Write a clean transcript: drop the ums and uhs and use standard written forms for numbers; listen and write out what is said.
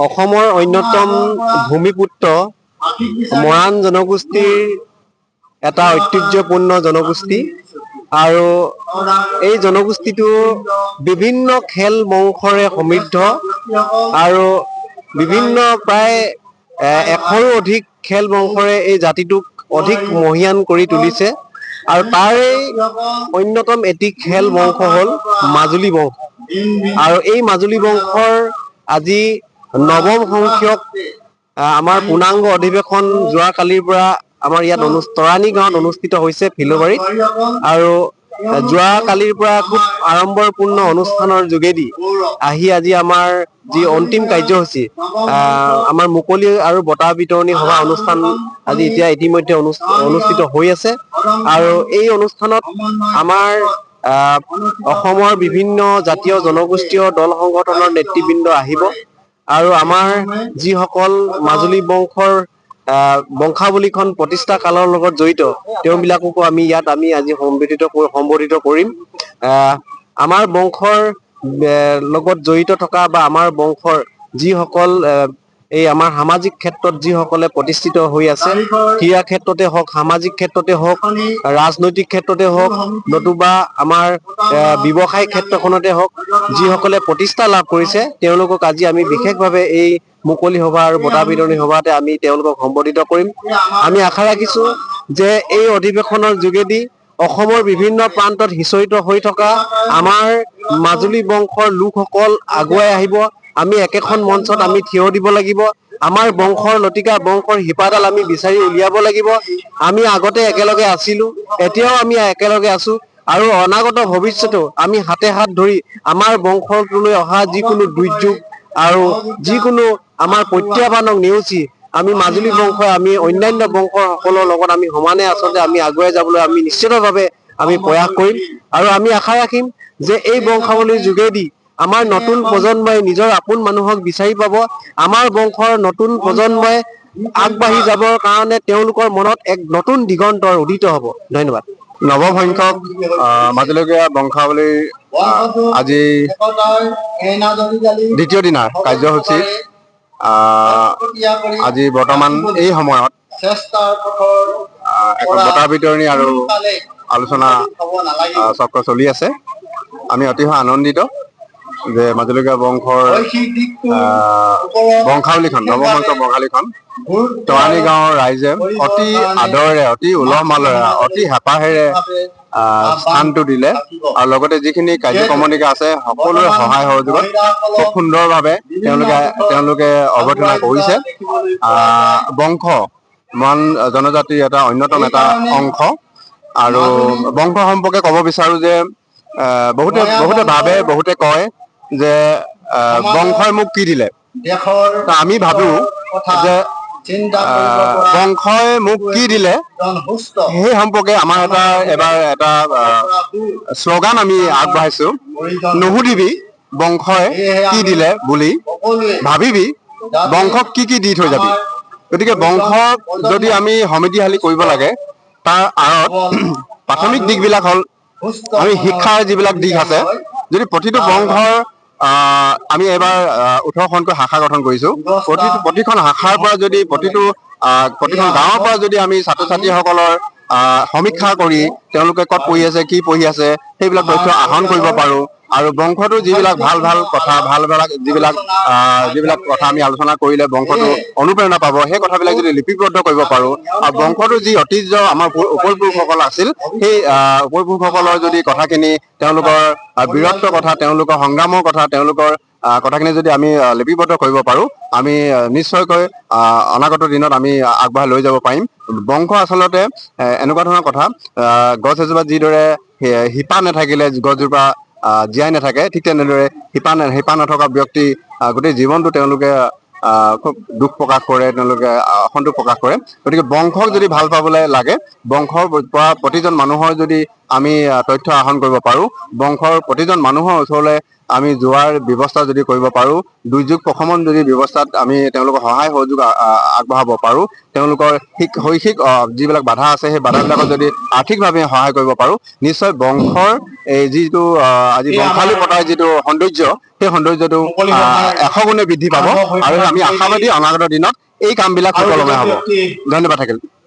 অসমৰ অন্যতম ভূমিপুত্ৰ মৰাণ জনগোষ্ঠীৰ এটা ঐতিহ্যপূৰ্ণ জনগোষ্ঠী আৰু এই জনগোষ্ঠীটো বিভিন্ন খেল মংসৰে সমৃদ্ধ আৰু বিভিন্ন প্ৰায় 100ৰো অধিক খেল মংসৰে এই জাতিটোক অধিক মহিয়ান কৰি তুলিছে আৰু তাৰে অন্যতম এটি খেল বংশ হ'ল মাজুলী বংশ আৰু এই মাজুলী বংশৰ আজি নৱম সংখ্যক আমাৰ পূৰ্ণাংগ অধিৱেশন যোৱাকালিৰ পৰা আমাৰ ইয়াত তৰাণী গাঁৱত অনুষ্ঠিত হৈছে ফিলবাৰীত আৰু যোৱাকালিৰ পৰা খুব আড়ম্বৰপূৰ্ণ অনুষ্ঠানৰ যোগেদি আহি আজি আমাৰ যি অন্তিম কাৰ্যসূচী আমাৰ মুকলি আৰু বঁটা বিতৰণী সভা অনুষ্ঠান আজি এতিয়া ইতিমধ্যে অনুষ্ঠিত হৈ আছে আৰু এই অনুষ্ঠানত আমাৰ অসমৰ বিভিন্ন জাতীয় জনগোষ্ঠীয় দল সংগঠনৰ নেতৃবৃন্দ আহিব আৰু আমাৰ যিসকল মাজুলী বংশৰ বংশাৱলীখন প্ৰতিষ্ঠা কালৰ লগত জড়িত তেওঁবিলাককো আমি ইয়াত আজি সম্বোধিত কৰিম আমাৰ বংশৰ লগত জড়িত থকা বা আমাৰ বংশৰ যিসকল এই আমাৰ সামাজিক ক্ষেত্ৰত যিসকলে প্ৰতিষ্ঠিত হৈ আছে ক্ৰীড়া ক্ষেত্ৰতে হওক সামাজিক ক্ষেত্ৰতে হওক ৰাজনৈতিক ক্ষেত্ৰতে হওক নতুবা আমাৰ ব্যৱসায় ক্ষেত্ৰখনতে হওক যিসকলে প্ৰতিষ্ঠা লাভ কৰিছে তেওঁলোকক আজি আমি বিশেষভাৱে এই মুকলি সভা আৰু বঁটা বিতৰণী সভাতে আমি তেওঁলোকক সম্বোধিত কৰিম আমি আশা ৰাখিছো যে এই অধিৱেশনৰ যোগেদি অসমৰ বিভিন্ন প্ৰান্তত সিঁচৰিত হৈ থকা আমাৰ মাজুলী বংশৰ লোকসকল আগুৱাই আহিব আমি একেখন মঞ্চত আমি থিয় দিব লাগিব আমাৰ বংশৰ লতিকা বংশৰ শিপাডাল আমি বিচাৰি উলিয়াব লাগিব আমি আগতে একেলগে আছিলো এতিয়াও আমি একেলগে আছো আৰু অনাগত ভৱিষ্যতেও আমি হাতে হাত ধৰি আমাৰ বংশটোলৈ অহা যিকোনো দুৰ্যোগ আৰু যিকোনো আমাৰ প্ৰত্যাহ্বানক নেওচি আমি মাজুলী বংশই আমি অন্যান্য বংশসকলৰ লগত আমি সমানে আচলতে আমি আগুৱাই যাবলৈ আমি নিশ্চিতভাৱে আমি প্ৰয়াস কৰিম আৰু আমি আশা ৰাখিম যে এই বংশাৱলীৰ যোগেদি আমাৰ নতুন প্ৰজন্মই নিজৰ আপোন মানুহক বিচাৰি পাব আমাৰ বংশৰ নতুন প্ৰজন্মই আগবাঢ়ি যাবৰ কাৰণে তেওঁলোকৰ মনত এক নতুন দিগন্তৰ উদিত হ'ব ধন্যবাদ নৱম সংখ্যক মাজুলীয়া বংশাৱলীৰ আজি দ্বিতীয় দিনাৰ কাৰ্যসূচীত আজি বৰ্তমান এই সময়ত এখন বঁটা বিতৰণী আৰু আলোচনা চক্ৰ চলি আছে আমি অতিশয় আনন্দিত যে মাজুলীয়া বংশৰ বংশাৱলীখন নৱম সংখ্যক বংশাৱলীখন তৰাণী গাঁৱৰ ৰাইজে অতি আদৰেৰে অতি উলহ মালহেৰে অতি হেঁপাহেৰে স্থানটো দিলে আৰু লগতে যিখিনি কাৰ্যক্ৰমণিকা আছে সকলোৰে সহায় সহযোগত খুব সুন্দৰভাৱে তেওঁলোকে অৱতাৰণা কৰিছে বংশ মৰাণ জনজাতিৰ এটা অন্যতম এটা অংশ আৰু বংশ সম্পৰ্কে ক'ব বিচাৰো যে বহুতে ভাবে বহুতে কয় যে বংশই মোক কি দিলে আমি ভাবো যে বংশই মোক কি দিলে সেই সম্পৰ্কে আমাৰ এবাৰ এটা শ্লোগান আমি আগবঢ়াইছো নুসুধিবি বংশই কি দিলে বুলি ভাবিবি বংশক কি দি থৈ যাবি গতিকে বংশক যদি আমি সমিতিশালী কৰিব লাগে তাৰ আঁৰত প্ৰাথমিক দিশবিলাক হ'ল আমি শিক্ষাৰ যিবিলাক দিশ আছে যদি প্ৰতিটো বংশৰ আমি এবাৰ 18খনকৈ শাখা গঠন কৰিছো প্ৰতিখন শাখাৰ পৰা যদি প্ৰতিখন গাঁৱৰ পৰা যদি আমি ছাত্ৰ ছাত্ৰীসকলৰ সমীক্ষা কৰি তেওঁলোকে ক'ত পঢ়ি আছে কি পঢ়ি আছে সেইবিলাক তথ্য আহৰণ কৰিব পাৰো আৰু বংশটো যিবিলাক ভাল কথা যিবিলাক কথা আমি আলোচনা কৰিলে বংশটো অনুপ্ৰেৰণা পাব সেই কথাবিলাক যদি লিপিবদ্ধ কৰিব পাৰো আৰু বংশটো যি ঐতিহ্য আমাৰ উপৰপুৰুষসকল আছিল সেই উপৰপুৰুষসকলৰ যদি কথাখিনি তেওঁলোকৰ বীৰত্বৰ কথা তেওঁলোকৰ সংগ্ৰামৰ কথা তেওঁলোকৰ কথাখিনি যদি আমি লিপিবদ্ধ কৰিব পাৰো আমি নিশ্চয়কৈ অনাগত দিনত আমি আগবঢ়াই লৈ যাব পাৰিম বংশ আচলতে এনেকুৱা ধৰণৰ কথা গছ এজোপা যিদৰে শিপা নাথাকিলে গছজোপা জীয়াই নাথাকে ঠিক তেনেদৰে শিপা নথকা ব্যক্তি গোটেই জীৱনটো তেওঁলোকে খুব দুখ প্ৰকাশ কৰে তেওঁলোকে অসন্তোষ প্ৰকাশ কৰে গতিকে বংশক যদি ভাল পাবলৈ লাগে বংশৰ পৰা প্ৰতিজন মানুহৰ যদি আমি তথ্য আহৰণ কৰিব পাৰো বংশৰ প্ৰতিজন মানুহৰ ওচৰলৈ আমি যোৱাৰ ব্যৱস্থা যদি কৰিব পাৰোঁ, দুৰ্যোগ প্ৰশমন যদি ব্যৱস্থাত আমি তেওঁলোকক সহায় সহযোগ আগবঢ়াব পাৰোঁ, তেওঁলোকৰ শৈক্ষিক যিবিলাক বাধা আছে সেই বাধাবিলাকত যদি আৰ্থিকভাৱে সহায় কৰিব পাৰোঁ, নিশ্চয় বংশৰ এই যিটো আজি বংশালী পতাৰ যিটো সৌন্দৰ্য, সেই সৌন্দৰ্যটো 100 গুণে বৃদ্ধি পাব আৰু আমি আশাবাদী অনাগত দিনত এই কামবিলাক সুকলমে হ'ব। ধন্যবাদ থাকিল।